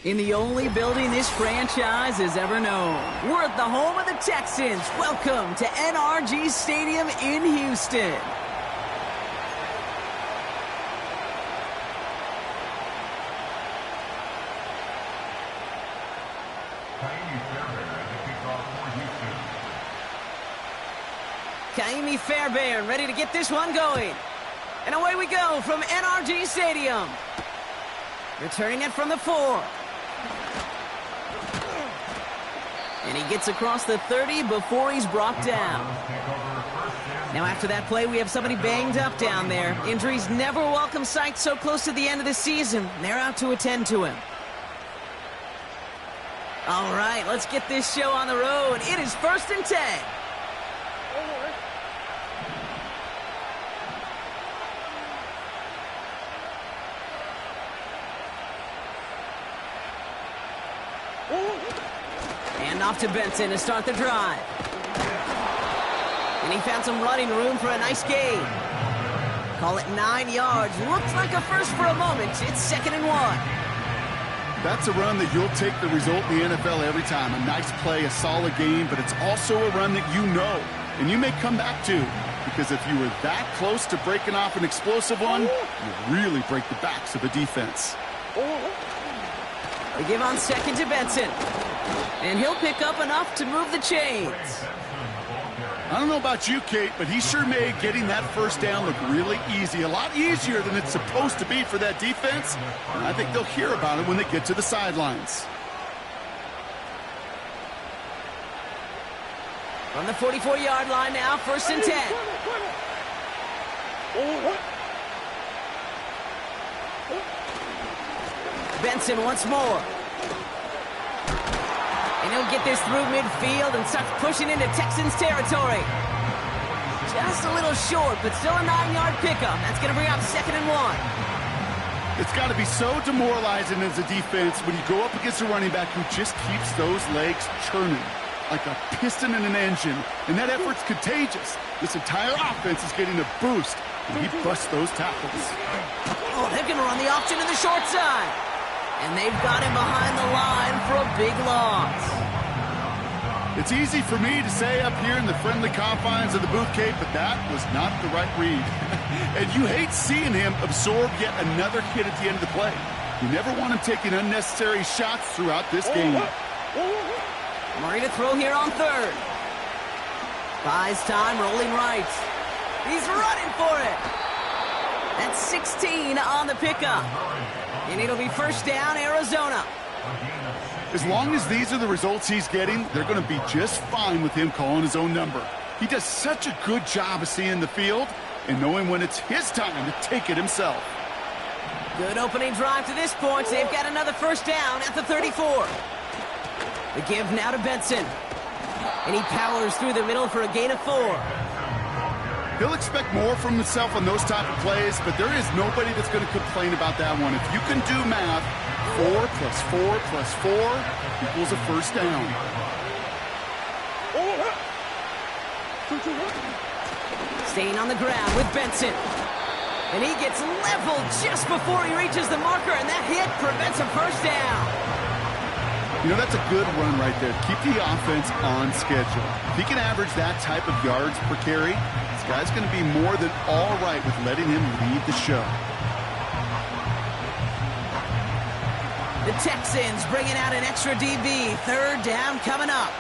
In the only building this franchise has ever known. We're at the home of the Texans. Welcome to NRG Stadium in Houston. Kaimi Fairbairn ready to get this one going. And away we go from NRG Stadium. Returning it from the 4. And he gets across the 30 before he's brought down. Now after that play, we have somebody banged up down there. Injuries never a welcome sight so close to the end of the season. They're out to attend to him. All right, let's get this show on the road. It is 1st and 10. And off to Benson to start the drive. And he found some running room for a nice gain. Call it 9 yards. Looks like a first for a moment. It's 2nd and 1. That's a run that you'll take the result in the NFL every time. A nice play, a solid game, but it's also a run that you know, and you may come back to. Because if you were that close to breaking off an explosive one, you really break the backs of the defense. They give on 2nd to Benson. And he'll pick up enough to move the chains. I don't know about you, Kate, but he sure made getting that first down look really easy. A lot easier than it's supposed to be for that defense. And I think they'll hear about it when they get to the sidelines. From the 44-yard line now, 1st and 10. Benson once more. And he'll get this through midfield and starts pushing into Texans territory. Just a little short, but still a 9-yard pickup. That's going to bring up 2nd and 1. It's got to be so demoralizing as a defense when you go up against a running back who just keeps those legs churning like a piston in an engine. And that effort's contagious. This entire offense is getting a boost, and he busts those tackles. Oh, they're going to run the option to the short side. And they've got him behind the line for a big loss. It's easy for me to say up here in the friendly confines of the booth, Kate, but that was not the right read. And you hate seeing him absorb yet another hit at the end of the play. You never want him taking unnecessary shots throughout this game. Murray to throw here on 3rd. Buys time, rolling right. He's running for it. That's 16 on the pickup. And it'll be 1st down, Arizona. As long as these are the results he's getting, they're going to be just fine with him calling his own number. He does such a good job of seeing the field and knowing when it's his time to take it himself. Good opening drive to this point. They've got another 1st down at the 34. The give now to Benson. And he powers through the middle for a gain of 4. He'll expect more from himself on those type of plays, but there is nobody that's going to complain about that one. If you can do math, 4 plus 4 plus 4 equals a 1st down. Staying on the ground with Benson. And he gets leveled just before he reaches the marker, and that hit prevents a 1st down. You know, that's a good run right there. Keep the offense on schedule. If he can average that type of yards per carry, this guy's going to be more than all right with letting him lead the show. The Texans bringing out an extra DB. 3rd down coming up.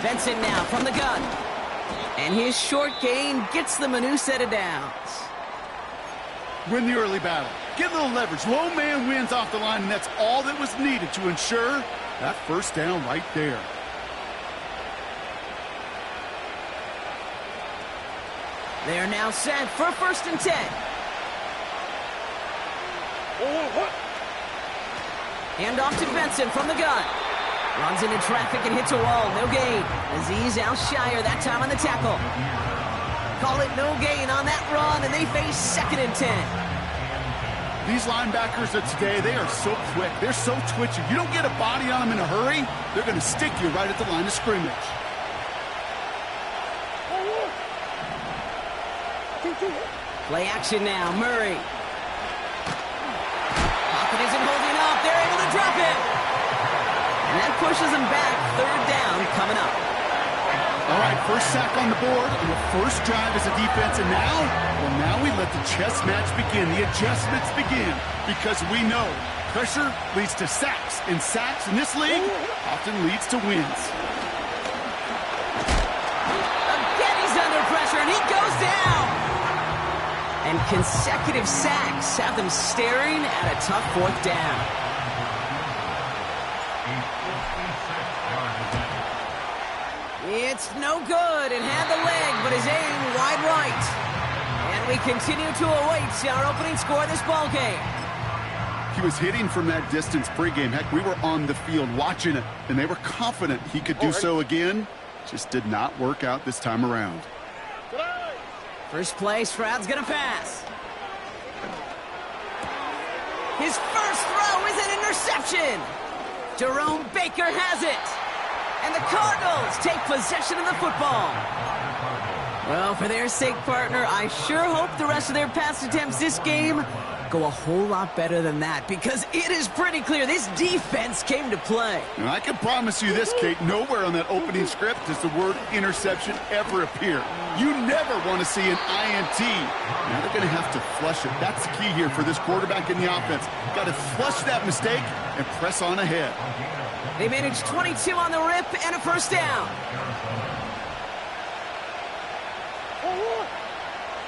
Benson now from the gun. And his short gain gets them a new set of downs. Win the early battle. Get a little leverage. Low man wins off the line, and that's all that was needed to ensure that 1st down right there. They are now set for 1st and 10. Hand off to Benson from the gun. Runs into traffic and hits a wall. No gain. Azeez Al-Shaair that time on the tackle. Call it no gain on that run, and they face 2nd and 10. These linebackers of today, they are so quick. They're so twitchy. You don't get a body on them in a hurry, they're going to stick you right at the line of scrimmage. Play action now, Murray. Pocket isn't holding up. They're able to drop it. And that pushes them back. Third down coming up. All right, first sack on the board on the first drive as a defense, and now we let the chess match begin, the adjustments begin, because we know pressure leads to sacks, and sacks in this league often leads to wins. Again, he's under pressure, and he goes down. And consecutive sacks have them staring at a tough fourth down. It's no good. It had the leg, but his aim wide right. And we continue to await our opening score of this ball game. He was hitting from that distance pregame. Heck, we were on the field watching it, and they were confident he could do so again. Just did not work out this time around. First play, Stroud's going to pass. His first throw is an interception. Jerome Baker has it. And the Cardinals take possession of the football. Well, for their sake, partner, I sure hope the rest of their pass attempts this game go a whole lot better than that, because it is pretty clear this defense came to play. And I can promise you this, Kate, nowhere on that opening script does the word interception ever appear. You never want to see an INT. Now they're going to have to flush it. That's the key here for this quarterback in the offense. Got to flush that mistake and press on ahead. They managed 22 on the rip and a first down.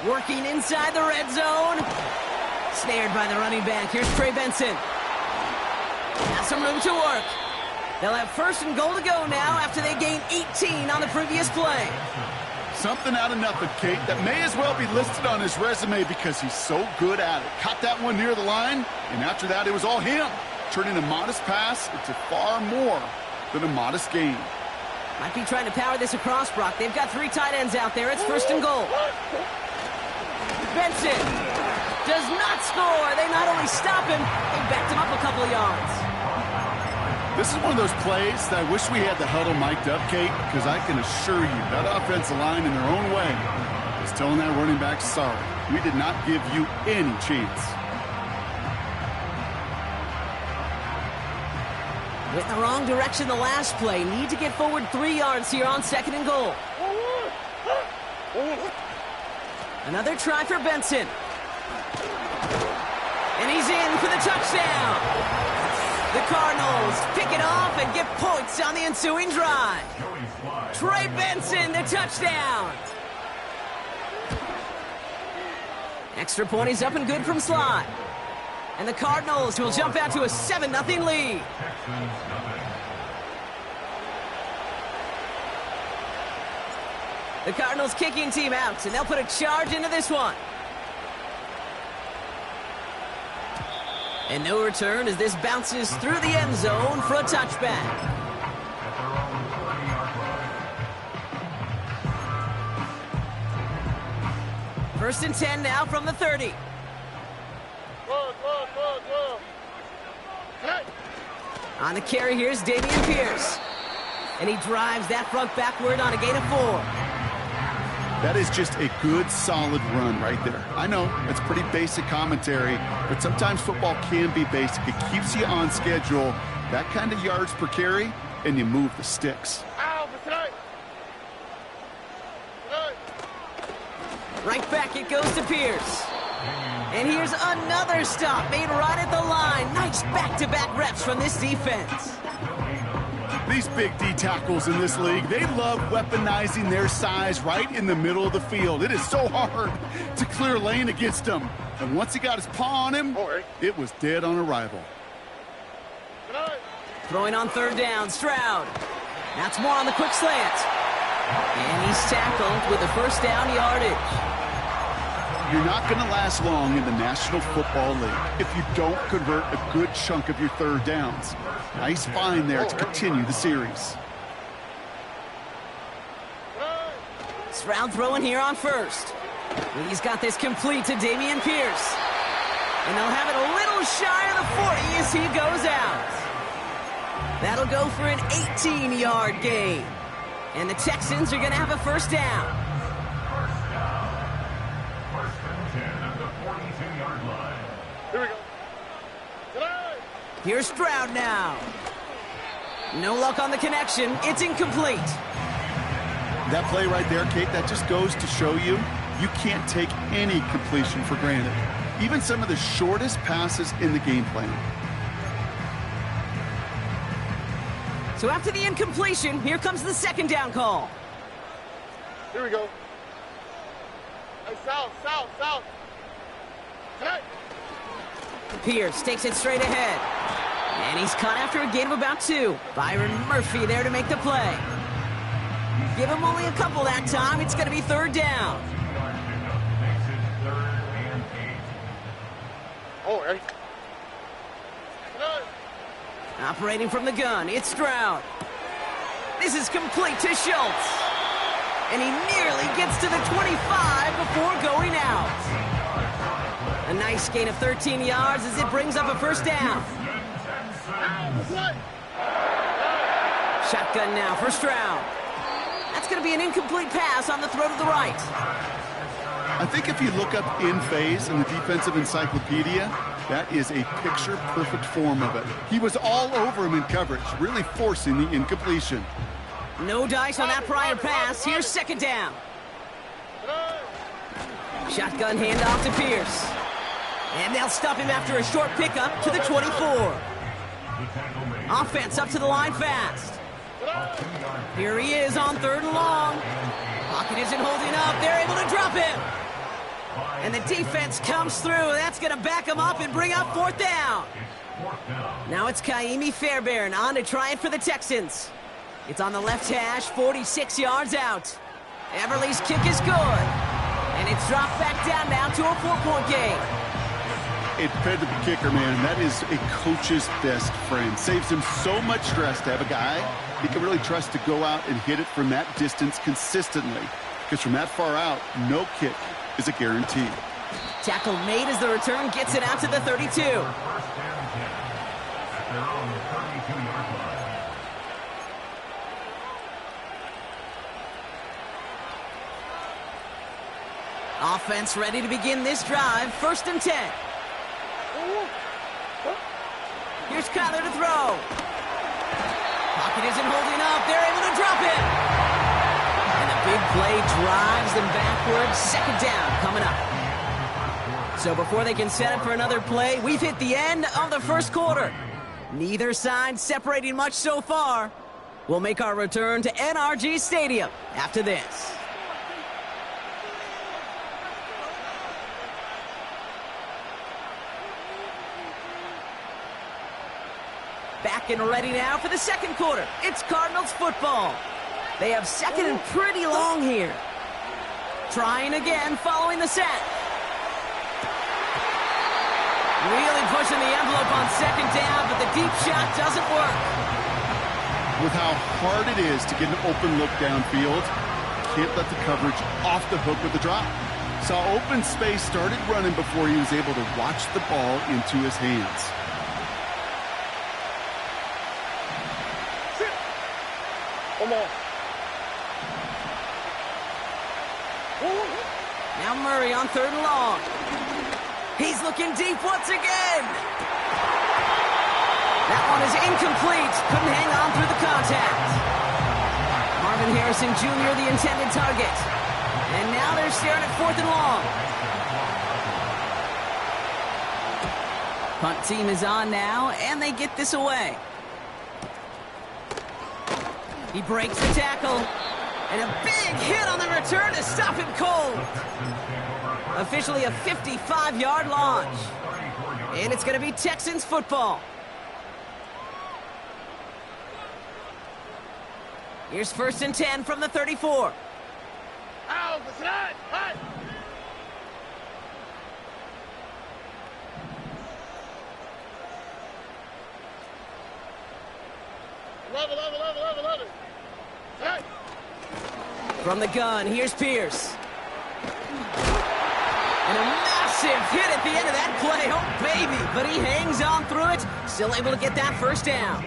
Working inside the red zone. Snared by the running back. Here's Trey Benson. Has some room to work. They'll have first and goal to go now after they gain 18 on the previous play. Something out of nothing, Kate, that may as well be listed on his resume because he's so good at it. Caught that one near the line, and after that it was all him. Turning a modest pass into far more than a modest gain. Might be trying to power this across, Brock. They've got 3 tight ends out there. It's first and goal. Benson does not score. They not only stop him, they backed him up a couple of yards. This is one of those plays that I wish we had the huddle mic'd up, Kate, because I can assure you that offensive line in their own way is telling that running back, sorry, we did not give you any chance. Went in the wrong direction the last play. Need to get forward 3 yards here on second and goal. Another try for Benson. And he's in for the touchdown. The Cardinals pick it off and get points on the ensuing drive. Trey Benson, the touchdown. Extra point is up and good from slot. And the Cardinals will jump out to a 7-0 lead. The Cardinals kicking team out, and they'll put a charge into this one. And no return as this bounces through the end zone for a touchback. First and 10 now from the 30. On the carry, here's Dameon Pierce. And he drives that front backward on a gain of 4. That is just a good, solid run right there. I know, it's pretty basic commentary, but sometimes football can be basic. It keeps you on schedule, that kind of yards per carry, and you move the sticks. Right back it goes to Pierce. And here's another stop made right at the line. Nice back-to-back reps from this defense. These big D tackles in this league, they love weaponizing their size right in the middle of the field. It is so hard to clear lane against them. And once he got his paw on him, it was dead on arrival. Throwing on third down, Stroud. That's more on the quick slant. And he's tackled with the first down yardage. You're not going to last long in the National Football League if you don't convert a good chunk of your third downs. Nice find there to continue the series. Stroud throwing here on first. He's got this complete to Dameon Pierce. And they'll have it a little shy of the 40 as he goes out. That'll go for an 18-yard gain. And the Texans are going to have a first down. Here we go. Here's Stroud now. No luck on the connection. It's incomplete. That play right there, Kate, that just goes to show you can't take any completion for granted. Even some of the shortest passes in the game plan. So after the incompletion, here comes the second down call. Here we go. Hey, south. Tonight. Pierce takes it straight ahead. And he's caught after a gain of about 2. Byron Murphy there to make the play. Give him only a couple that time. It's going to be third down. Oh, ready? Operating from the gun, it's Stroud. This is complete to Schultz. And he nearly gets to the 25 before going out. A nice gain of 13 yards as it brings up a first down. Shotgun now for Stroud. That's going to be an incomplete pass on the throw to the right. I think if you look up in phase in the defensive encyclopedia, that is a picture-perfect form of it. He was all over him in coverage, really forcing the incompletion. No dice on that prior pass. Here's second down. Shotgun handoff to Pierce. And they'll stop him after a short pickup to the 24. Offense up to the line fast. Here he is on third and long. Pocket isn't holding up. They're able to drop him. And the defense comes through. That's going to back him up and bring up fourth down. Now it's Kaimi Fairbairn on to try it for the Texans. It's on the left hash, 46 yards out. Everly's kick is good. And it's dropped back down now to a 4-point game. A dependable kicker, man. That is a coach's best friend. Saves him so much stress to have a guy he can really trust to go out and hit it from that distance consistently. Because from that far out, no kick is a guarantee. Tackle made as the return gets it out to the 32. Offense ready to begin this drive. First and 10. Here's Kyler to throw. Pocket isn't holding up. They're able to drop it. And a big play drives them backwards. Second down coming up. So before they can set up for another play, we've hit the end of the first quarter. Neither side separating much so far. We'll make our return to NRG Stadium after this. Back and ready now for the second quarter. It's Cardinals football. They have second and pretty long here. Trying again following the set. Really pushing the envelope on second down, but the deep shot doesn't work. With how hard it is to get an open look downfield, can't let the coverage off the hook with the drop. Saw open space, started running before he was able to watch the ball into his hands. Come on. Now Murray on third and long. He's looking deep once again. That one is incomplete. Couldn't hang on through the contact. Marvin Harrison Jr., the intended target. And now they're staring at fourth and long. Punt team is on now, and they get this away. He breaks the tackle. And a big hit on the return to stop him cold. Officially a 55-yard launch. And it's going to be Texans football. Here's first and 10 from the 34. Out, it's not. Hot. Love it. Hey. From the gun, here's Pierce. And a massive hit at the end of that play. Oh, baby. But he hangs on through it. Still able to get that first down.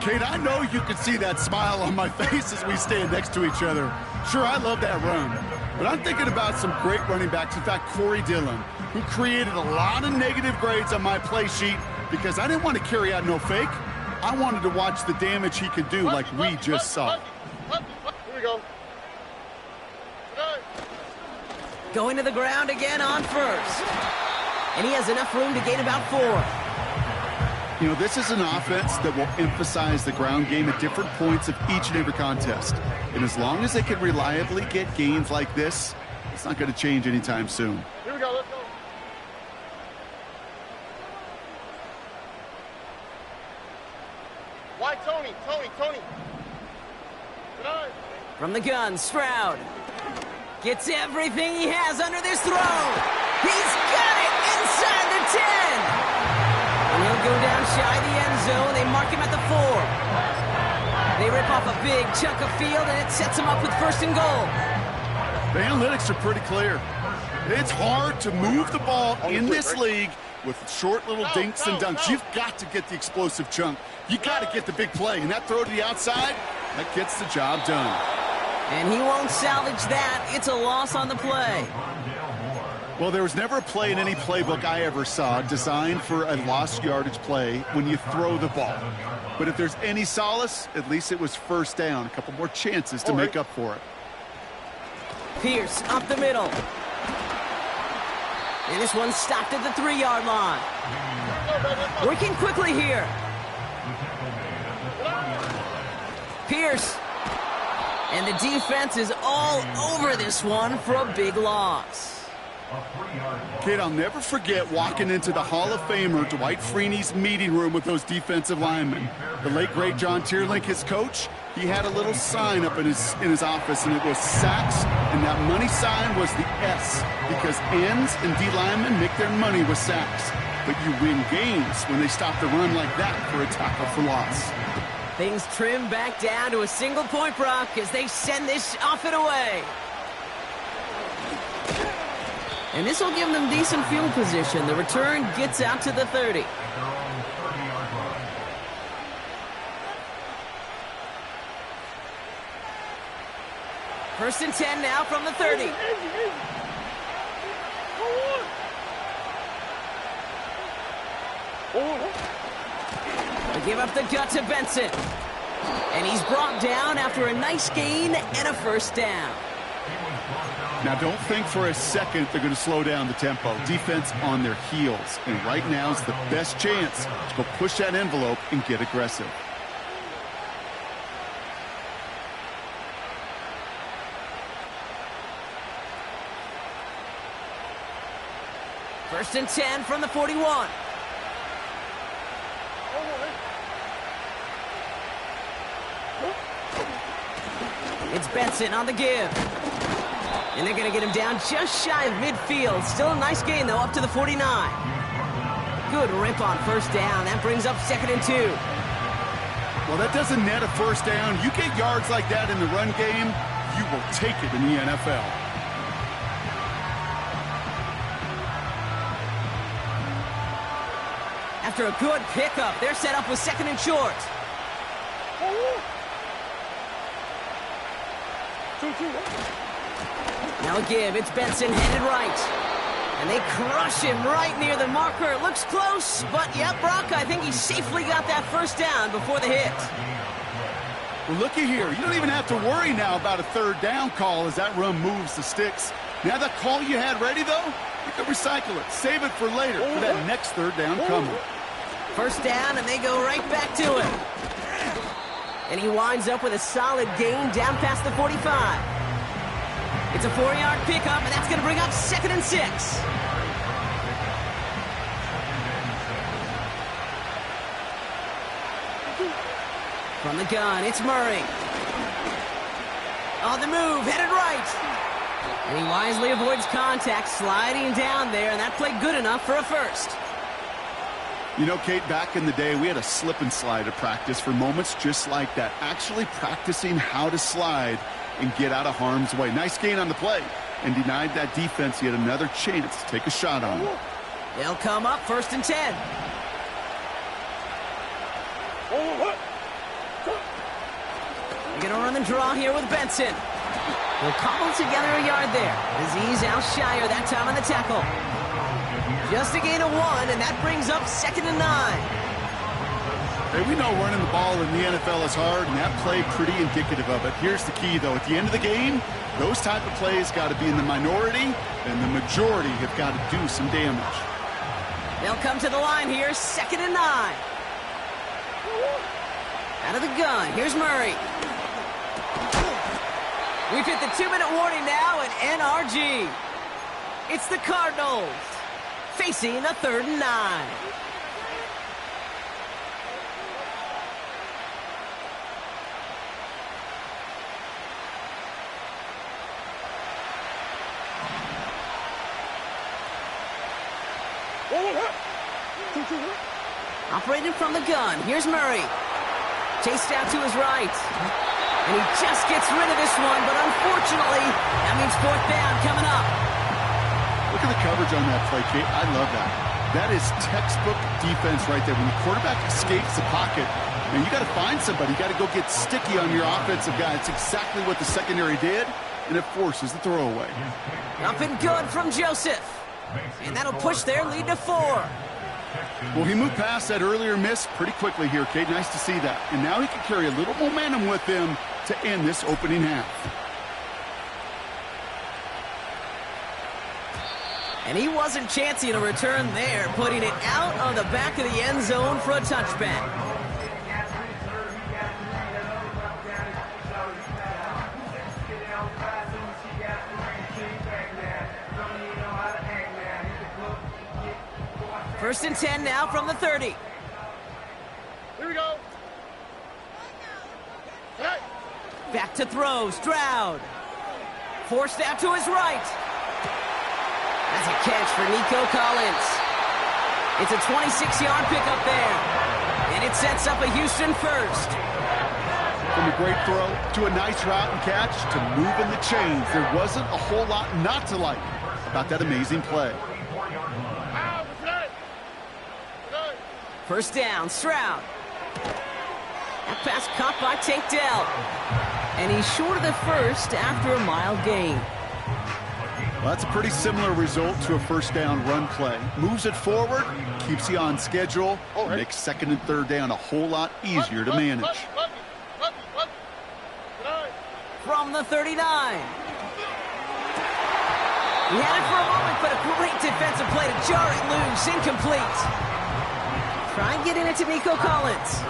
Kate, I know you can see that smile on my face as we stand next to each other. Sure, I love that run. But I'm thinking about some great running backs. In fact, Corey Dillon, who created a lot of negative grades on my play sheet because I didn't want to carry out no fake. I wanted to watch the damage he could do like we just saw. Here we go. Going to the ground again on first. And he has enough room to gain about 4. You know, this is an offense that will emphasize the ground game at different points of each and every contest. And as long as they can reliably get gains like this, it's not going to change anytime soon. Here we go, let's go. Why Tony? Tonight. From the gun, Stroud. Gets everything he has under this throw. He's got it inside the 10. And he'll go down shy of the end zone. They mark him at the 4. They rip off a big chunk of field, and it sets him up with 1st and goal. The analytics are pretty clear. It's hard to move the ball in this league with short little dinks and dunks. You've got to get the explosive chunk. You got to get the big play. And that throw to the outside, that gets the job done. And he won't salvage that. It's a loss on the play. Well, there was never a play in any playbook I ever saw designed for a lost yardage play when you throw the ball. But if there's any solace, at least it was 1st down. A couple more chances to make up for it. Pierce up the middle. And this one's stopped at the 3-yard line. Working quickly here. Pierce. And the defense is all over this one for a big loss. Kid, I'll never forget walking into the Hall of Famer Dwight Freeney's meeting room with those defensive linemen. The late, great John Tierlink, his coach, he had a little sign up in his office, and it was sacks, and that money sign was the S, because ends and D linemen make their money with sacks. But you win games when they stop the run like that for a tackle for loss. Things trim back down to a single point, Brock, as they send this off and away. And this will give them decent field position. The return gets out to the 30. First and 10 now from the 30. They give up the gut to Benson. And he's brought down after a nice gain and a 1st down. Now, don't think for a second they're going to slow down the tempo. Defense on their heels. And right now is the best chance to go push that envelope and get aggressive. First and 10 from the 41. It's Benson on the give. And they're going to get him down just shy of midfield. Still a nice gain, though, up to the 49. Good rip on 1st down. That brings up 2nd and 2. Well, that doesn't net a 1st down. You get yards like that in the run game, you will take it in the NFL. After a good pickup, they're set up with 2nd and short. Now a give. It's Benson headed right. And they crush him right near the marker. It looks close, but yeah, Brock, I think he safely got that 1st down before the hit. Well, looky here. You don't even have to worry now about a 3rd down call as that run moves the sticks. Now that call you had ready, though, you can recycle it. Save it for later for that next 3rd down coming. 1st down, and they go right back to him. And he winds up with a solid gain down past the 45. It's a 4-yard pickup, and that's going to bring up 2nd and 6. From the gun, it's Murray. On the move, headed right. And he wisely avoids contact, sliding down there, and that played good enough for a 1st. You know, Kate, back in the day, we had a slip and slide at practice for moments just like that. Actually practicing how to slide and get out of harm's way. Nice gain on the play, and denied that defense yet another chance to take a shot on it. They'll come up 1st and 10. They're going to run the draw here with Benson. He'll cobble together a yard there as he's Alshire that time on the tackle. Just a gain of 1, and that brings up 2nd and 9. Hey, we know running the ball in the NFL is hard, and that play pretty indicative of it. Here's the key, though. At the end of the game, those type of plays got to be in the minority, and the majority have got to do some damage. They'll come to the line here, 2nd and 9. Out of the gun, here's Murray. We've hit the 2-minute warning now at NRG. It's the Cardinals facing a 3rd and 9. Operating from the gun, here's Murray. Chased out to his right. And he just gets rid of this one, but unfortunately, that means 4th down coming up. Look at the coverage on that play, Kate. I love that. That is textbook defense right there. When the quarterback escapes the pocket, man, you got to find somebody. You got to go get sticky on your offensive guy. It's exactly what the secondary did, and it forces the throwaway. Up and good from Joseph. And that'll push their lead to 4. Well, he moved past that earlier miss pretty quickly here, Kate. Nice to see that. And now he can carry a little momentum with him to end this opening half. And he wasn't chancing a return there, putting it out of the back of the end zone for a touchback. First and 10 now from the 30. Here we go. Hey. Back to throw, Stroud. Forced out to his right. That's a catch for Nico Collins. It's a 26-yard pickup there. And it sets up a Houston first. From a great throw to a nice route and catch to moving the chains. There wasn't a whole lot not to like about that amazing play. First down, Stroud. That pass caught by Tank Dell. And he's short of the first after a mile gain. Well, that's a pretty similar result to a first down run play. Moves it forward, keeps you on schedule, makes 2nd and 3rd down a whole lot easier to manage. From the 39. He had it for a moment, but a great defensive play to jar it loose. Incomplete. Try and get in it to Nico Collins.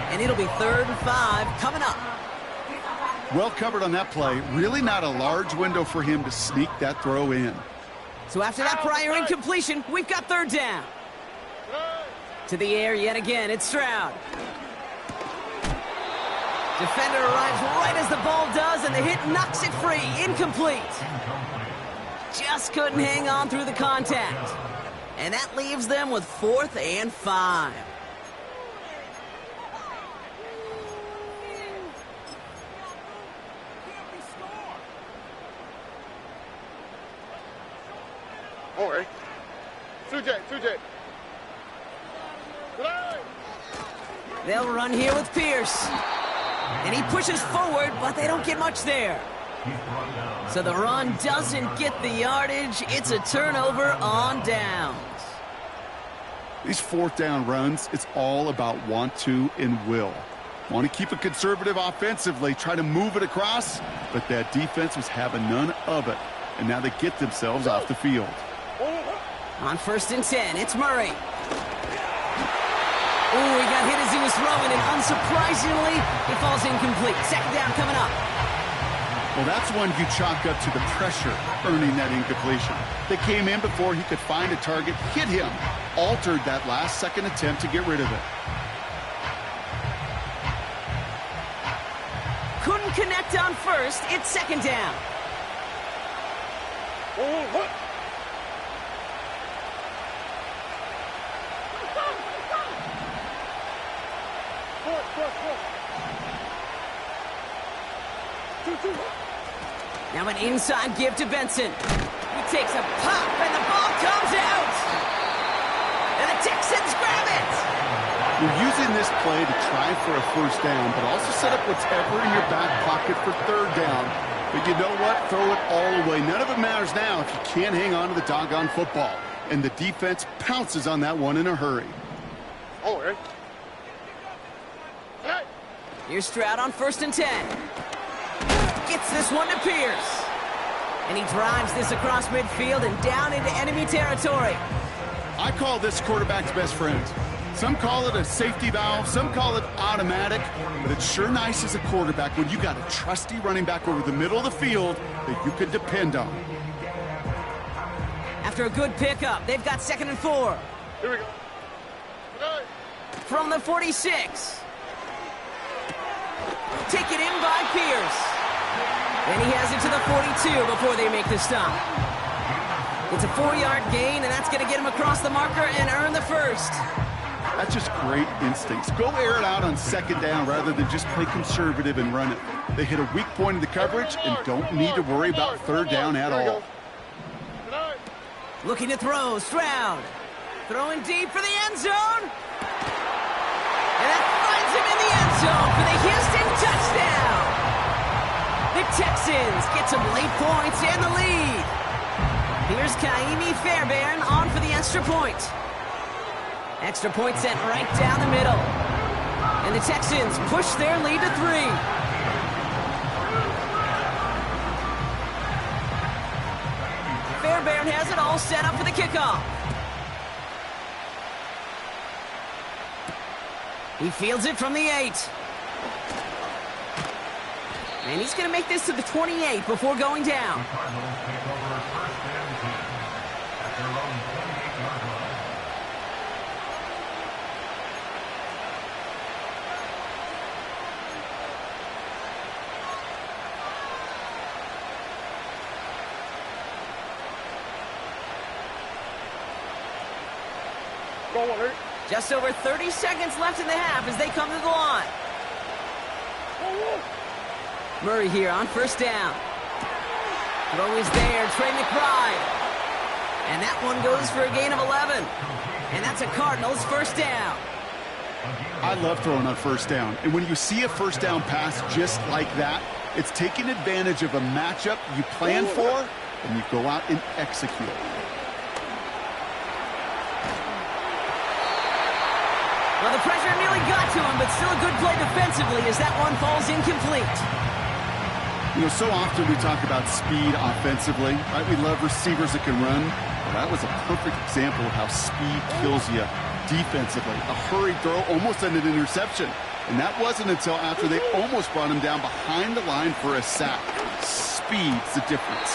And it'll be 3rd and 5 coming up. Well covered on that play. Really not a large window for him to sneak that throw in. So after that prior incompletion, we've got 3rd down. To the air yet again, it's Stroud. Defender arrives right as the ball does, and the hit knocks it free. Incomplete. Just couldn't hang on through the contact. And that leaves them with 4th and 5. All right. Sujay. They'll run here with Pierce. And he pushes forward, but they don't get much there. So the run doesn't get the yardage. It's a turnover on downs. These 4th down runs, it's all about want to and will. Want to keep it conservative offensively, try to move it across, but that defense was having none of it. And now they get themselves off the field. On 1st and 10, it's Murray. Ooh, he got hit as he was throwing, and unsurprisingly, it falls incomplete. 2nd down coming up. Well, that's one you chalk up to the pressure earning that incompletion. They came in before he could find a target, hit him, altered that last second attempt to get rid of it. Couldn't connect on 1st. It's 2nd down. Now an inside give to Benson. He takes a pop, and the ball comes out. And the Texans grab it. You're using this play to try for a 1st down, but also set up whatever in your back pocket for 3rd down. But you know what? Throw it all away. None of it matters now if you can't hang on to the doggone football. And the defense pounces on that one in a hurry. Oh, hey. Hey. Here's Stroud on 1st and 10. Gets this one to Pierce. And he drives this across midfield and down into enemy territory. I call this quarterback's best friend. Some call it a safety valve, some call it automatic, but it's sure nice as a quarterback when you got a trusty running back over the middle of the field that you can depend on. After a good pickup, they've got 2nd and 4. Here we go. Hey. From the 46. Taken in by Pierce. And he has it to the 42 before they make the stop. It's a 4-yard gain, and that's going to get him across the marker and earn the first. That's just great instincts. Go air it out on 2nd down rather than just play conservative and run it. They hit a weak point in the coverage and don't need to worry about 3rd down at all. Looking to throw, Stroud. Throwing deep for the end zone. And that finds him in the end zone for the Houston touchdown. The Texans get some late points and the lead. Here's Kaimi Fairbairn on for the extra point. Extra point sent right down the middle. And the Texans push their lead to 3. Fairbairn has it all set up for the kickoff. He fields it from the 8. And he's going to make this to the 28 before going down. Just over 30 seconds left in the half as they come to the line. Murray here on 1st down. Throw is there, Trey McBride. And that one goes for a gain of 11. And that's a Cardinals 1st down. I love throwing on 1st down. And when you see a 1st down pass just like that, it's taking advantage of a matchup you plan for, and you go out and execute. Well, the pressure nearly got to him, but still a good play defensively as that one falls incomplete. You know, so often we talk about speed offensively, right? We love receivers that can run. Well, that was a perfect example of how speed kills you defensively. A hurried throw almost ended an interception. And that wasn't until after they almost brought him down behind the line for a sack. Speed's the difference.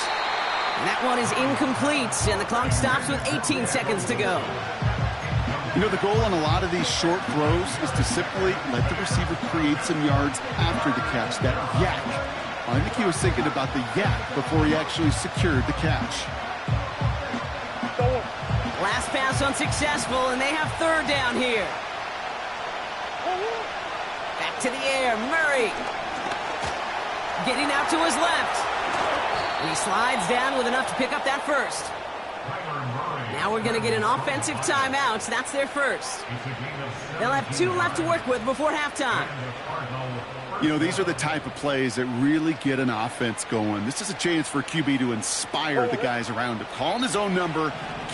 And that one is incomplete, and the clock stops with 18 seconds to go. You know, the goal on a lot of these short throws is to simply let the receiver create some yards after the catch, that yak. I think he was thinking about the yak before he actually secured the catch. Last pass unsuccessful, and they have 3rd down here. Back to the air, Murray. Getting out to his left. And he slides down with enough to pick up that first. Now we're going to get an offensive timeout, so that's their first. They'll have 2 left to work with before halftime. You know, these are the type of plays that really get an offense going. This is a chance for a QB to inspire the guys around him. Calling his own number,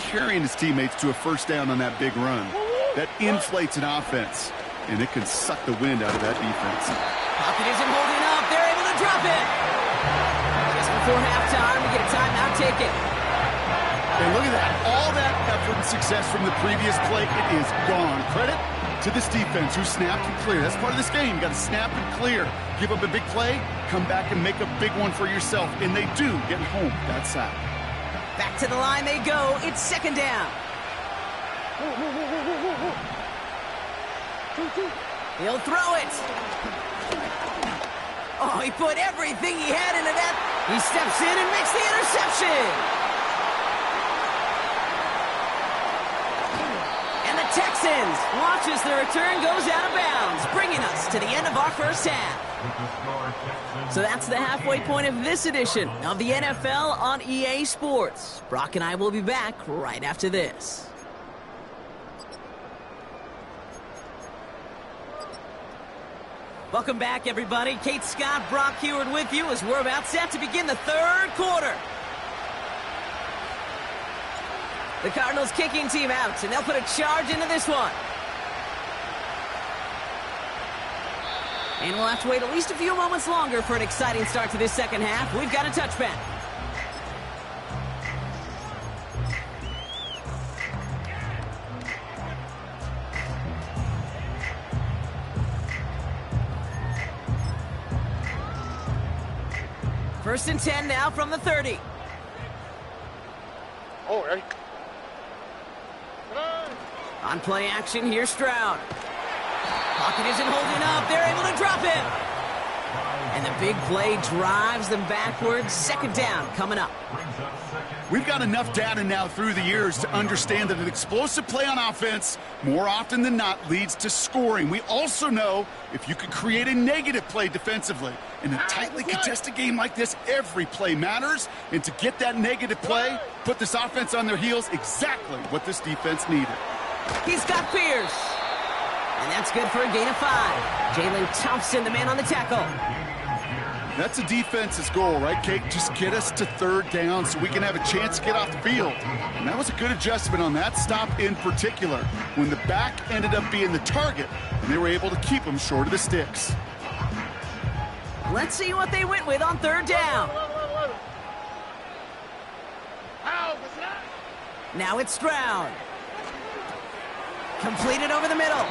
carrying his teammates to a 1st down on that big run. That inflates an offense, and it can suck the wind out of that defense. Pocket isn't holding up. They're able to drop it. Just before halftime, we get a timeout taken. And look at that. All that effort and success from the previous play, it is gone. Credit to this defense who snapped and cleared. That's part of this game. You got to snap and clear. Give up a big play, come back and make a big one for yourself. And they do get home that sack. Back to the line they go. It's 2nd down. He'll throw it. Oh, he put everything he had into that. He steps in and makes the interception. Texans watch as the return goes out of bounds, bringing us to the end of our first half. So that's the halfway point of this edition of the NFL on EA Sports. Brock and I will be back right after this. Welcome back, everybody. Kate Scott, Brock Heward with you as we're about set to begin the third quarter. The Cardinals kicking team out, and they'll put a charge into this one. And we'll have to wait at least a few moments longer for an exciting start to this second half. We've got a touchback. First and 10 now from the 30. Oh, ready? On play action, here's Stroud. Pocket isn't holding up. They're able to drop him. And the big play drives them backwards. Second down coming up. We've got enough data now through the years to understand that an explosive play on offense more often than not leads to scoring. We also know if you could create a negative play defensively. In a tightly contested game like this, every play matters. And to get that negative play, put this offense on their heels, exactly what this defense needed. He's got Pierce. And that's good for a gain of 5. Jalen Thompson, the man on the tackle. That's a defense's goal, right, Kate? Just get us to third down so we can have a chance to get off the field. And that was a good adjustment on that stop in particular, when the back ended up being the target, and they were able to keep him short of the sticks. Let's see what they went with on third down. Now it's Stroud. Completed over the middle.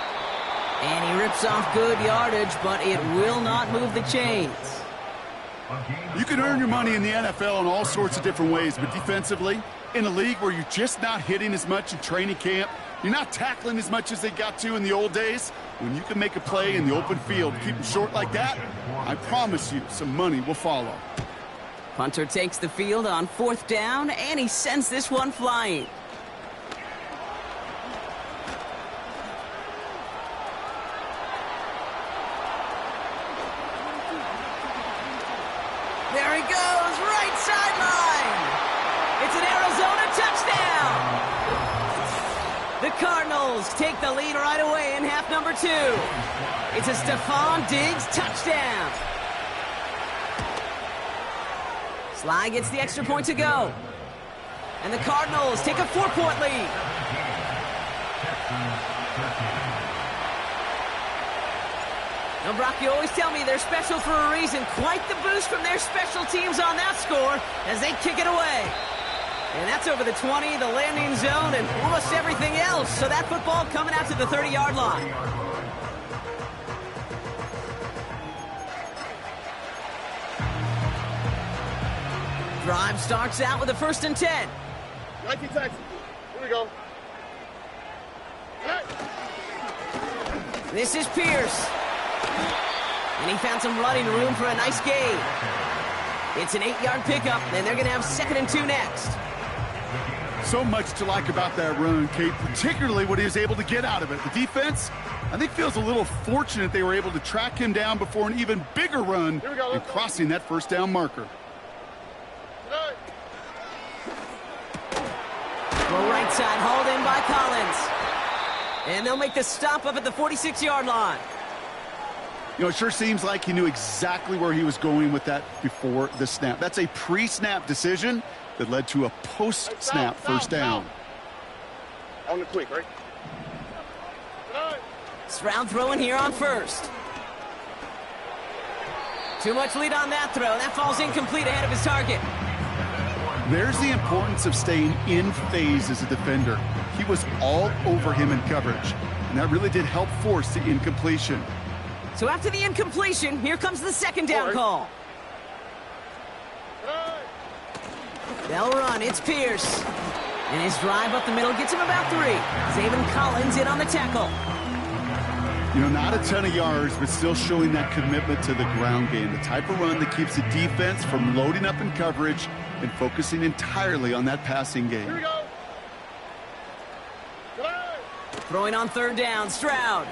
And he rips off good yardage, but it will not move the chains. You can earn your money in the NFL in all sorts of different ways, but defensively, in a league where you're just not hitting as much in training camp, you're not tackling as much as they got to in the old days, when you can make a play in the open field, keep them short like that, I promise you some money will follow. Punter takes the field on fourth down, and he sends this one flying. There he goes, right sideline. It's an Arizona touchdown. The Cardinals take the lead right away in half number 2. It's a Stephon Diggs touchdown. Sly gets the extra point to go. And the Cardinals take a 4-point lead. Now, Brock, you always tell me they're special for a reason. Quite the boost from their special teams on that score as they kick it away. And that's over the 20, the landing zone, and almost everything else. So that football coming out to the 30-yard line. Drive starts out with a 1st and 10. 19 seconds. Here we go. This is Pierce. And he found some running room for a nice gain. It's an 8-yard pickup, and they're going to have 2nd and 2 next. So much to like about that run, Kate, particularly what he was able to get out of it. The defense, I think, feels a little fortunate they were able to track him down before an even bigger run and crossing that first down marker. Well, right side hauled in by Collins. And they'll make the stop up at the 46-yard line. You know, it sure seems like he knew exactly where he was going with that before the snap. That's a pre-snap decision that led to a post-snap first down. On the quick, right? Stroud throwing here on first. Too much lead on that throw. That falls incomplete ahead of his target. There's the importance of staying in phase as a defender. He was all over him in coverage, and that really did help force the incompletion. So after the incompletion, here comes the 2nd down call. They'll run. It's Pierce. And his drive up the middle gets him about 3. Zaven Collins in on the tackle. You know, not a ton of yards, but still showing that commitment to the ground game. The type of run that keeps the defense from loading up in coverage and focusing entirely on that passing game. Here we go. Throwing on 3rd down, Stroud.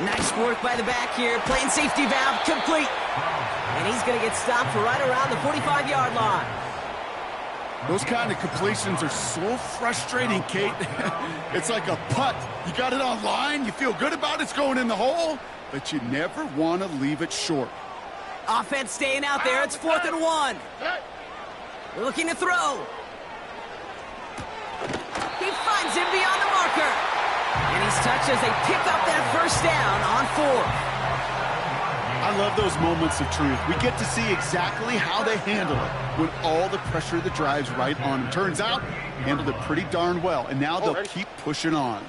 Nice work by the back here. Playing safety valve complete. And he's going to get stopped right around the 45-yard line. Those kind of completions are so frustrating, Kate. It's like a putt. You got it on line, you feel good about it's going in the hole, but you never want to leave it short. Offense staying out there. It's 4th and 1. Looking to throw. He finds him beyond the marker. And he's touched as they pick up that first down on 4th. I love those moments of truth. We get to see exactly how they handle it when all the pressure that drives right on them. Turns out, handled it pretty darn well, and now they'll keep pushing on.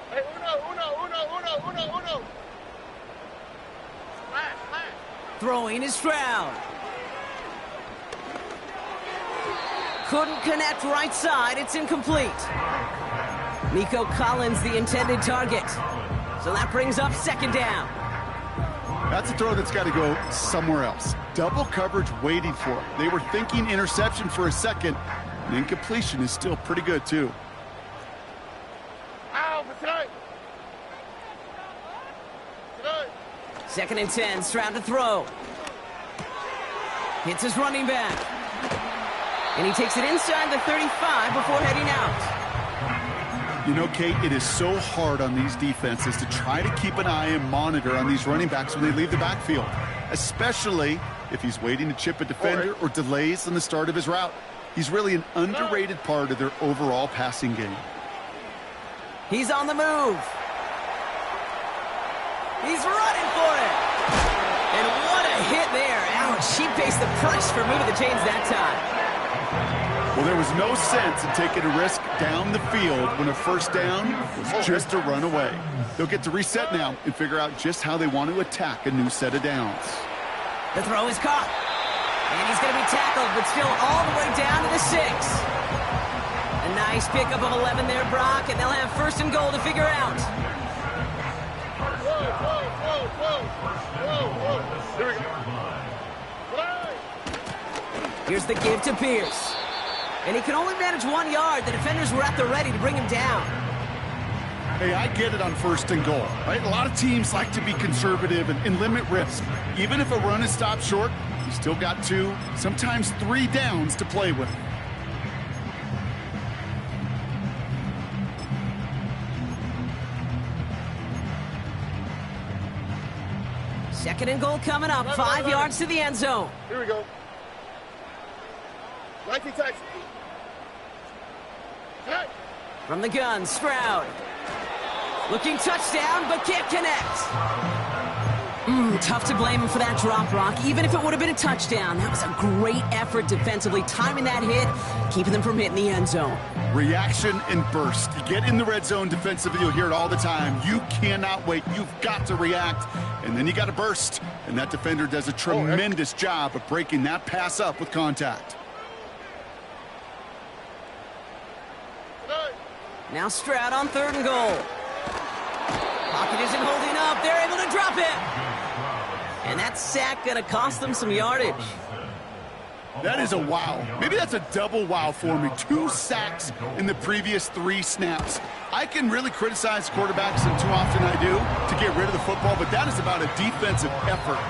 Hey, uno. Smash. Throwing is Stroud. Couldn't connect right side. It's incomplete. Nico Collins, the intended target. So that brings up 2nd down. That's a throw that's got to go somewhere else. Double coverage waiting for it. They were thinking interception for a second. And incompletion is still pretty good, too. Ow, tonight. 2nd and 10. Stroud to throw. Hits his running back. And he takes it inside the 35 before heading out. You know, Kate, it is so hard on these defenses to try to keep an eye and monitor on these running backs when they leave the backfield, especially if he's waiting to chip a defender or delays in the start of his route. He's really an underrated part of their overall passing game. He's on the move. He's running for it. And what a hit there. Ouch, he faced the price for moving the chains that time. Well, there was no sense in taking a risk down the field when a first down was just a run away. They'll get to reset now and figure out just how they want to attack a new set of downs. The throw is caught. And he's going to be tackled, but still all the way down to the 6. A nice pickup of 11 there, Brock, and they'll have 1st and goal to figure out. Whoa. Here we go. Here's the give to Pierce. And he can only manage 1 yard. The defenders were at the ready to bring him down. Hey, I get it on 1st and goal, right? A lot of teams like to be conservative and limit risk. Even if a run is stopped short, you still got 2, sometimes 3 downs to play with. Second and goal coming up. 5 yards to the end zone. Here we go. 19 Texas. Hey. From the gun, Stroud. Looking touchdown, but can't connect. Tough to blame him for that drop, Rock. Even if it would have been a touchdown, that was a great effort defensively, timing that hit, keeping them from hitting the end zone. Reaction and burst. You get in the red zone defensively, you'll hear it all the time. You cannot wait. You've got to react, and then you got to burst. And that defender does a tremendous job of breaking that pass up with contact. Now Stroud on 3rd and goal. Pocket isn't holding up. They're able to drop it. And that sack going to cost them some yardage. That is a wow. Maybe that's a double wow for me. 2 sacks in the previous 3 snaps. I can really criticize quarterbacks, and too often I do, to get rid of the football, but that is about a defensive effort.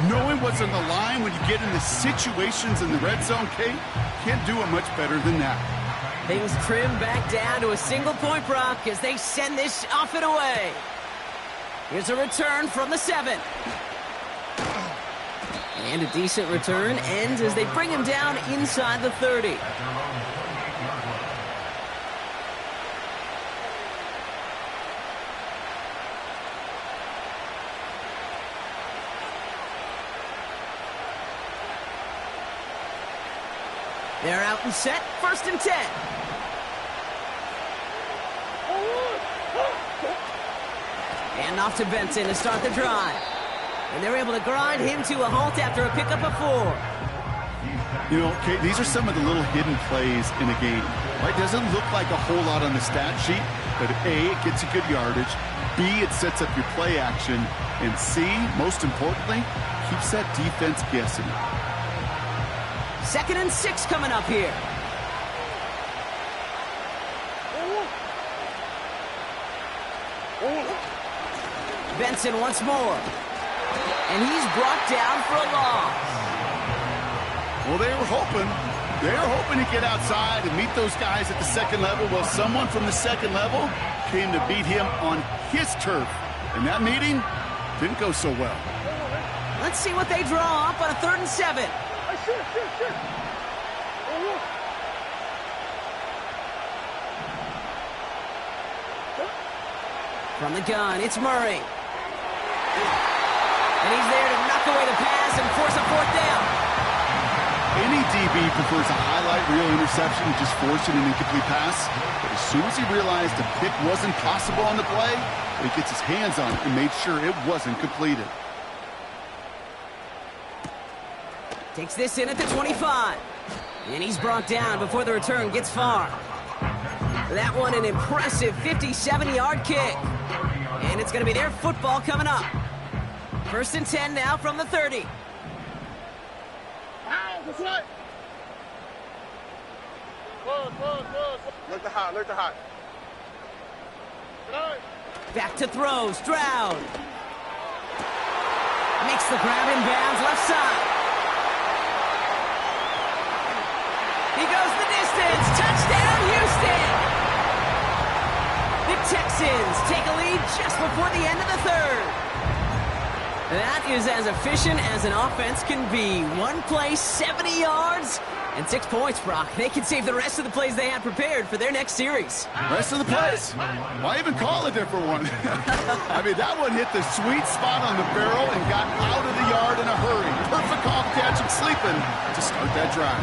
Knowing what's on the line when you get into situations in the red zone, Kate, can't do it much better than that. Things trim back down to a single point, Brock, as they send this off and away. Here's a return from the 7. And a decent return ends as they bring him down inside the 30. They're out and set, 1st and 10. And off to Benson to start the drive. And they're able to grind him to a halt after a pickup of 4. You know, Kate, these are some of the little hidden plays in a game. Right? Doesn't look like a whole lot on the stat sheet, but A, it gets you good yardage. B, it sets up your play action. And C, most importantly, keeps that defense guessing. 2nd and 6 coming up here. Benson once more. And he's brought down for a loss. Well, they were hoping to get outside and meet those guys at the second level. Well, someone from the second level came to beat him on his turf. And that meeting didn't go so well. Let's see what they draw up on a 3rd and 7. From the gun, it's Murray. And he's there to knock away the pass and force a 4th down. Any DB prefers a highlight reel interception to just forcing an incomplete pass. But as soon as he realized a pick wasn't possible on the play, he gets his hands on it and made sure it wasn't completed. Takes this in at the 25. And he's brought down before the return gets far. That one an impressive 57-yard kick. And it's going to be their football coming up. 1st and 10 now from the 30. Look to hot. Back to throw, Stroud. Makes the grab in bounds, left side. He goes the distance, touchdown Houston! The Texans take a lead just before the end of the 3rd. That is as efficient as an offense can be. One play, 70 yards, and 6 points, Brock. They can save the rest of the plays they had prepared for their next series. Rest of the plays? Why even call a different one? I mean, that one hit the sweet spot on the barrel and got out of the yard in a hurry. Perfect off catch and sleeping to start that drive.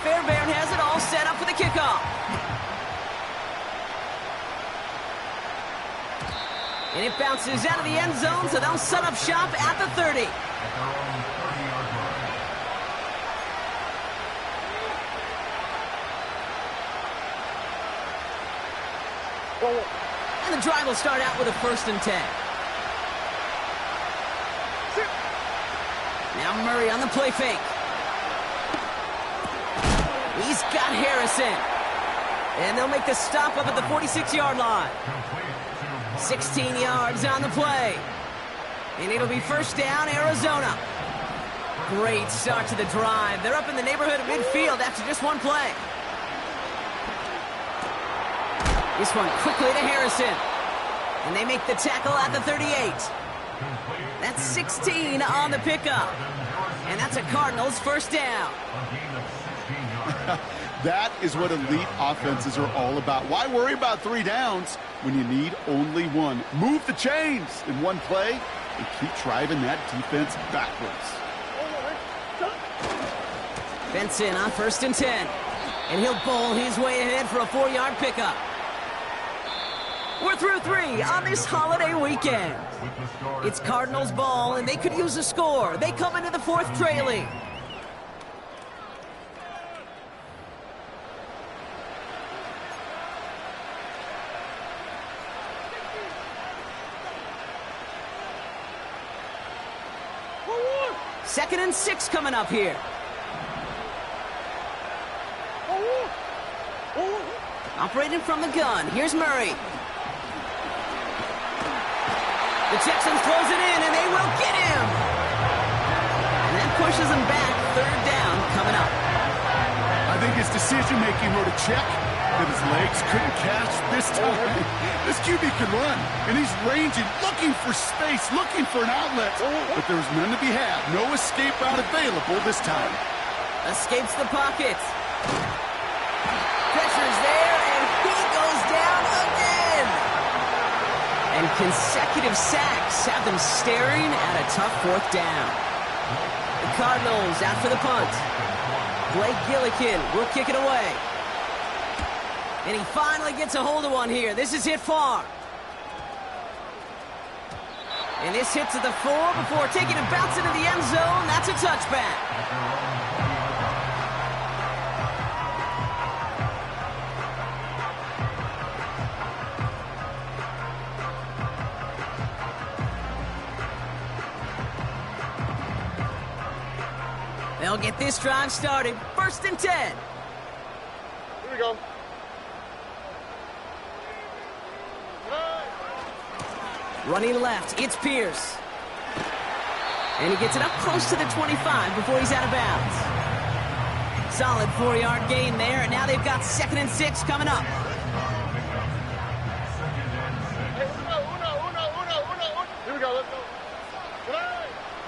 Fairbairn has it all set up for the kickoff. And it bounces out of the end zone, so they'll set up shop at the 30. And the drive will start out with a 1st and 10. Now Murray on the play fake. He's got Harrison. And they'll make the stop up at the 46-yard line. 16 yards on the play. And it'll be 1st down, Arizona. Great start to the drive. They're up in the neighborhood of midfield after just one play. This one quickly to Harrison. And they make the tackle at the 38. That's 16 on the pickup. And that's a Cardinals 1st down. That is what elite offenses are all about. Why worry about 3 downs when you need only one? Move the chains in one play and keep driving that defense backwards. Benson on 1st and 10. And he'll bowl his way ahead for a 4-yard pickup. We're through 3 on this holiday weekend. It's Cardinals ball, and they could use a score. They come into the 4th trailing. Second and 6 coming up here. Operating from the gun. Here's Murray. The Texans close it in, and they will get him. And that pushes him back. 3rd down coming up. I think his decision-making wrote a check that his legs couldn't catch this time. This QB can run, and he's ranging, looking for space, looking for an outlet. But there's none to be had. No escape route available this time. Escapes the pocket. Pressure's there, and he goes down again. And consecutive sacks have them staring at a tough 4th down. The Cardinals out for the punt. Blake Gillikin will kick it away. And he finally gets a hold of one here. This is hit far. And this hits at the 4 before taking a bounce into the end zone. That's a touchback. They'll get this drive started. 1st and 10. Here we go. 9. Running left, it's Pierce. And he gets it up close to the 25 before he's out of bounds. Solid 4-yard gain there, and now they've got 2nd and 6 coming up. Here we go, let's go.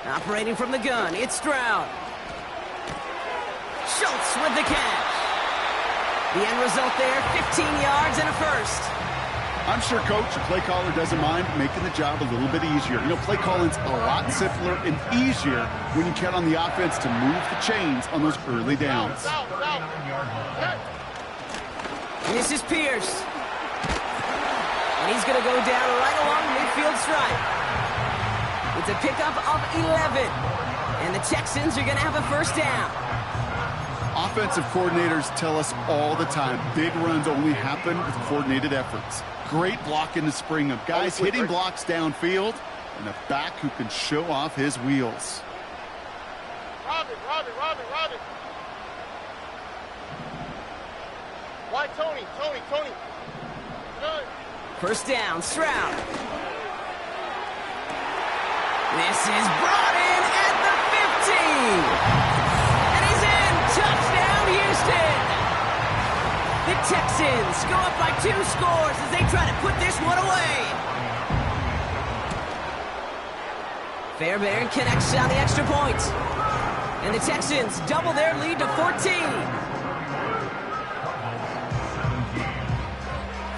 Operating from the gun, it's Stroud. Schultz with the catch. The end result there, 15 yards and a first. I'm sure coach or play caller doesn't mind making the job a little bit easier. You know, play calling's a lot simpler and easier when you count on the offense to move the chains on those early downs. This is Pierce. And he's going to go down right along the midfield stripe. It's a pickup of 11. And the Texans are going to have a first down. Offensive coordinators tell us all the time, big runs only happen with coordinated efforts. Great block in the spring of guys hitting blocks downfield and a back who can show off his wheels. Robin. Why Tony? Good. First down, Stroud. This is brought in at the 15. And he's in. Touchdown, Houston. The Texans go up by 2 scores as they try to put this one away. Fairbairn connects on the extra point. And the Texans double their lead to 14.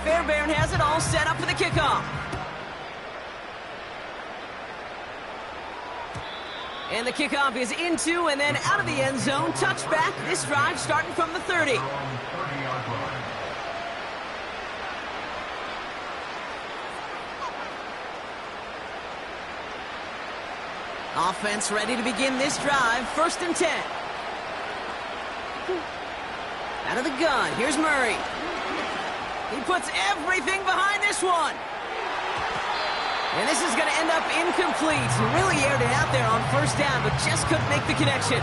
Fairbairn has it all set up for the kickoff. And the kickoff is into and then out of the end zone. Touchback. This drive starting from the 30. Offense ready to begin this drive. 1st and 10. Out of the gun. Here's Murray. He puts everything behind this one. And this is going to end up incomplete. He really aired it out there on 1st down, but just couldn't make the connection.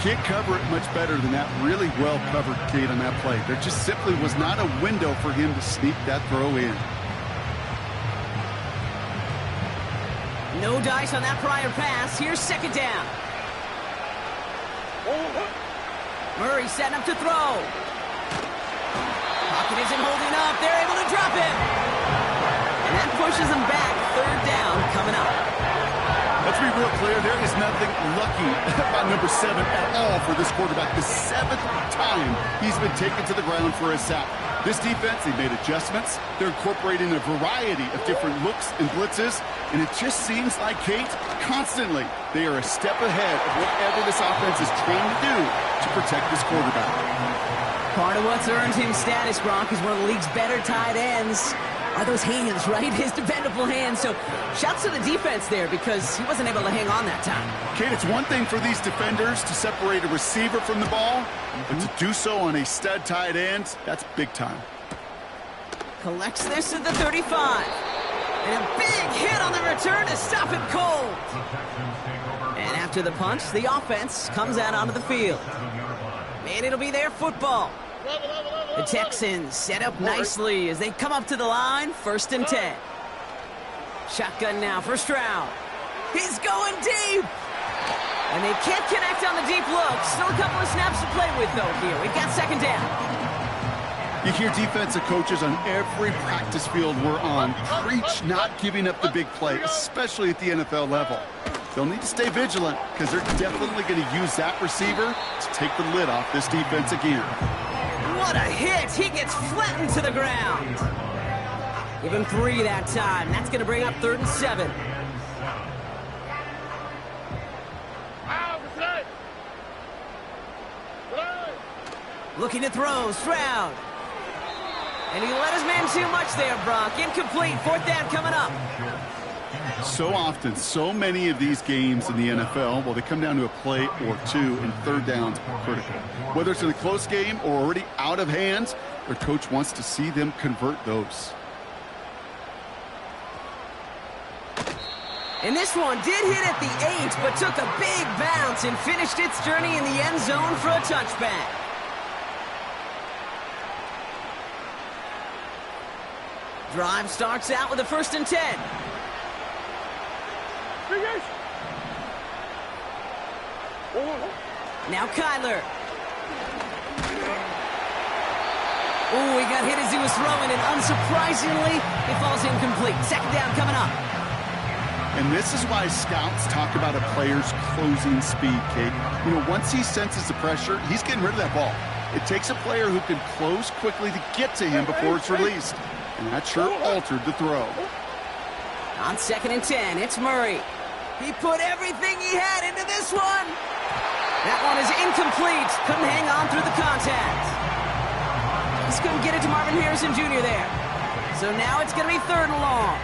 Can't cover it much better than that. Really well covered, Kate, on that play. There just simply was not a window for him to sneak that throw in. No dice on that prior pass. Here's 2nd down. Murray setting up to throw. Pocket isn't holding up. They're able to drop him. And that pushes him back. 3rd down coming up. Let's be real clear. There is nothing lucky about number 7 at all for this quarterback. The 7th time he's been taken to the ground for a sack. This defense, they made adjustments. They're incorporating a variety of different looks and blitzes. And it just seems like, Kate, constantly they are a step ahead of whatever this offense is trying to do to protect this quarterback. Part of what's earned him status, Brock, is one of the league's better tight ends. Are those hands, right? His dependable hands. So shouts to the defense there because he wasn't able to hang on that time. Kate, it's one thing for these defenders to separate a receiver from the ball, but to do so on a stud tight end, that's big time. Collects this at the 35. And a big hit on the return to stop him cold. And after the punch, the offense comes out onto the field. And it'll be their football. The Texans set up nicely as they come up to the line. 1st and 10. Shotgun now for Stroud. He's going deep. And they can't connect on the deep look. Still a couple of snaps to play with, though, here. We've got 2nd down. You hear defensive coaches on every practice field we're on preach not giving up the big play, especially at the NFL level. They'll need to stay vigilant because they're definitely going to use that receiver to take the lid off this defense again. What a hit! He gets flattened to the ground. Give him 3 that time. That's going to bring up 3rd and 7. Looking to throw, Stroud. And he let his man too much there, Brock. Incomplete. 4th down coming up. So often, so many of these games in the NFL, well, they come down to a play or 2, and 3rd downs are critical. Whether it's in a close game or already out of hand, their coach wants to see them convert those. And this one did hit at the 8, but took a big bounce and finished its journey in the end zone for a touchback. Drive starts out with a 1st and 10. Now Kyler. Ooh, he got hit as he was throwing, and unsurprisingly, it falls incomplete. 2nd down coming up. And this is why scouts talk about a player's closing speed, Kate. You know, once he senses the pressure, he's getting rid of that ball. It takes a player who can close quickly to get to him before it's released. And that sure altered the throw. On 2nd and 10, it's Murray. He put everything he had into this one. That one is incomplete. Couldn't hang on through the contact. Just couldn't get it to Marvin Harrison Jr. there. So now it's going to be 3rd and long.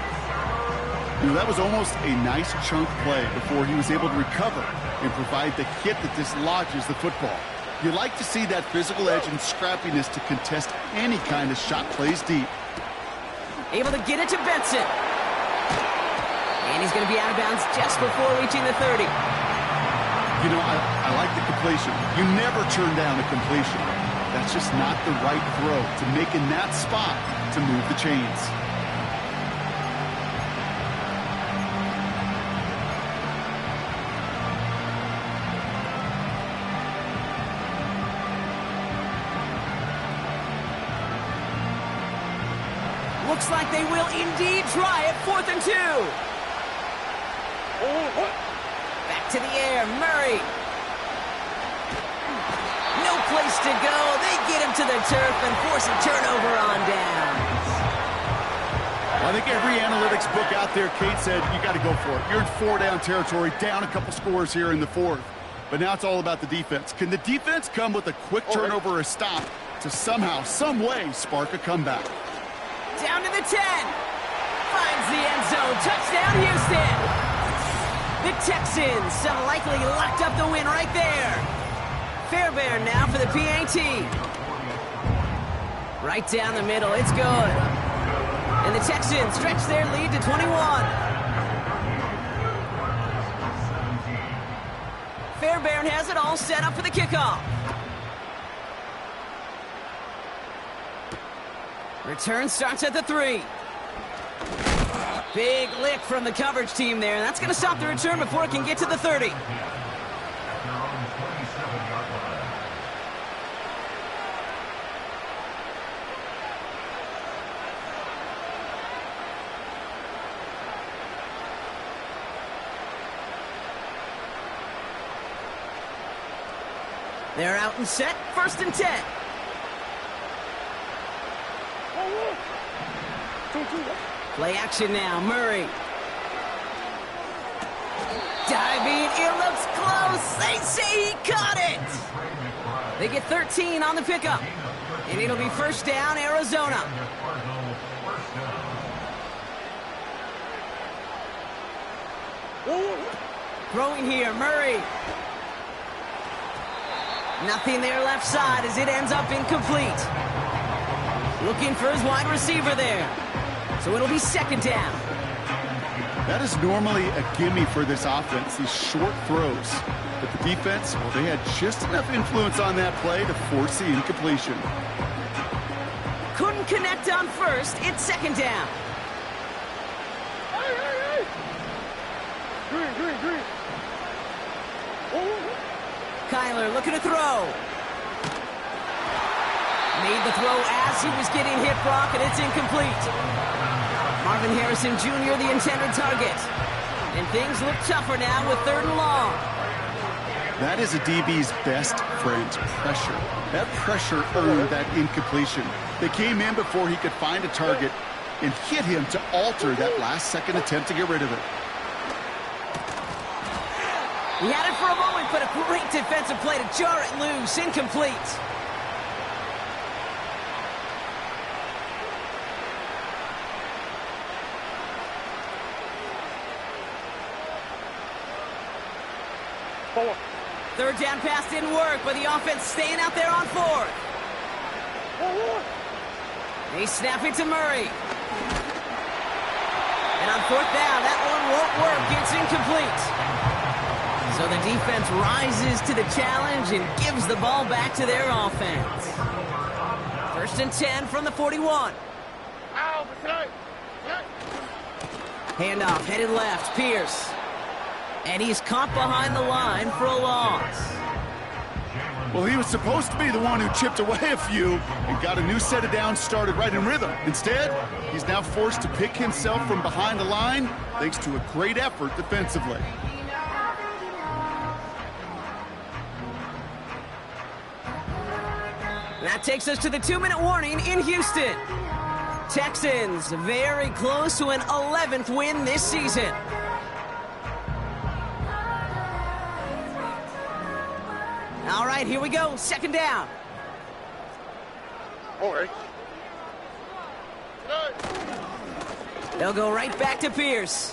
You know, that was almost a nice chunk play before he was able to recover and provide the hit that dislodges the football. You like to see that physical edge and scrappiness to contest any kind of shot plays deep. Able to get it to Benson. And he's going to be out of bounds just before reaching the 30. You know, I like the completion. You never turn down a completion. That's just not the right throw to make in that spot to move the chains. Looks like they will indeed try it. 4th and 2. Back to the air, Murray. No place to go. They get him to the turf and force a turnover on downs. Well, I think every analytics book out there, Kate, said you got to go for it. You're in 4-down territory, down a couple scores here in the 4th. But now it's all about the defense. Can the defense come with a quick turnover or a stop to somehow, some way, spark a comeback? Down to the 10. Finds the end zone. Touchdown, Houston. The Texans have likely locked up the win right there. Fairbairn now for the PAT. Right down the middle. It's good. And the Texans stretch their lead to 21. Fairbairn has it all set up for the kickoff. Return starts at the 3. Big lick from the coverage team there. That's going to stop the return before it can get to the 30. They're out and set. 1st and 10. Play action now, Murray. Diving, it looks close. They say he caught it. They get 13 on the pickup. And it'll be 1st down, Arizona. Throwing here, Murray. Nothing there left side as it ends up incomplete. Looking for his wide receiver there. So it'll be 2nd down. That is normally a gimme for this offense, these short throws. But the defense, well, they had just enough influence on that play to force the incompletion. Couldn't connect on 1st. It's 2nd down. Green. Kyler looking to throw. Made the throw as he was getting hit, Brock, and it's incomplete. Marvin Harrison Jr., the intended target. And things look tougher now with 3rd and long. That is a DB's best friend, pressure. That pressure earned that incompletion. They came in before he could find a target and hit him to alter that last-second attempt to get rid of it. He had it for a moment, but a great defensive play to jar it loose. Incomplete. Forward. 3rd down pass didn't work, but the offense staying out there on 4th. They snap it to Murray. And on 4th down, that one won't work. It's incomplete. So the defense rises to the challenge and gives the ball back to their offense. 1st and 10 from the 41. Handoff, headed left, Pierce. And he's caught behind the line for a loss. Well, he was supposed to be the one who chipped away a few and got a new set of downs started right in rhythm. Instead, he's now forced to pick himself from behind the line thanks to a great effort defensively. That takes us to the 2-minute warning in Houston. Texans very close to an 11th win this season. All right, here we go. Second down. They'll go right back to Pierce.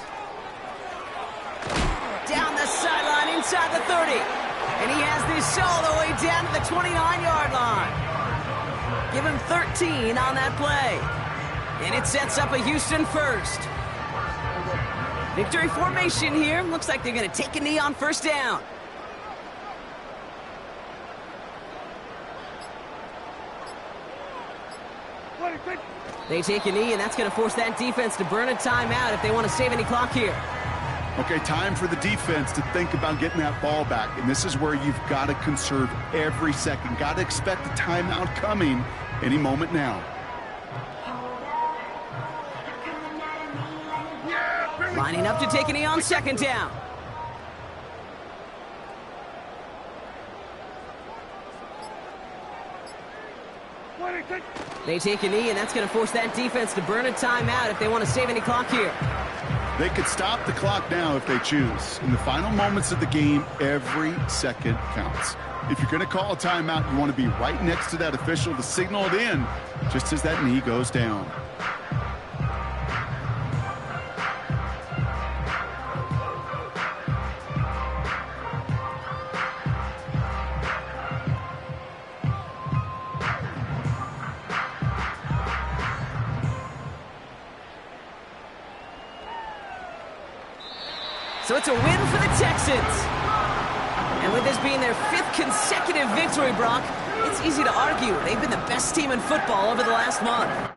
Down the sideline inside the 30. And he has this all the way down to the 29-yard line. Give him 13 on that play. And it sets up a Houston first. Victory formation here. Looks like they're going to take a knee on first down. They take a knee, and that's going to force that defense to burn a timeout if they want to save any clock here. Okay, time for the defense to think about getting that ball back. And this is where you've got to conserve every second. Got to expect a timeout coming any moment now. Lining up to take a knee on second down. They take a knee, and that's going to force that defense to burn a timeout if they want to save any clock here. They could stop the clock now if they choose. In the final moments of the game, every second counts. If you're going to call a timeout, you want to be right next to that official to signal it in just as that knee goes down. So it's a win for the Texans. And with this being their 5th consecutive victory, Brock, it's easy to argue they've been the best team in football over the last month.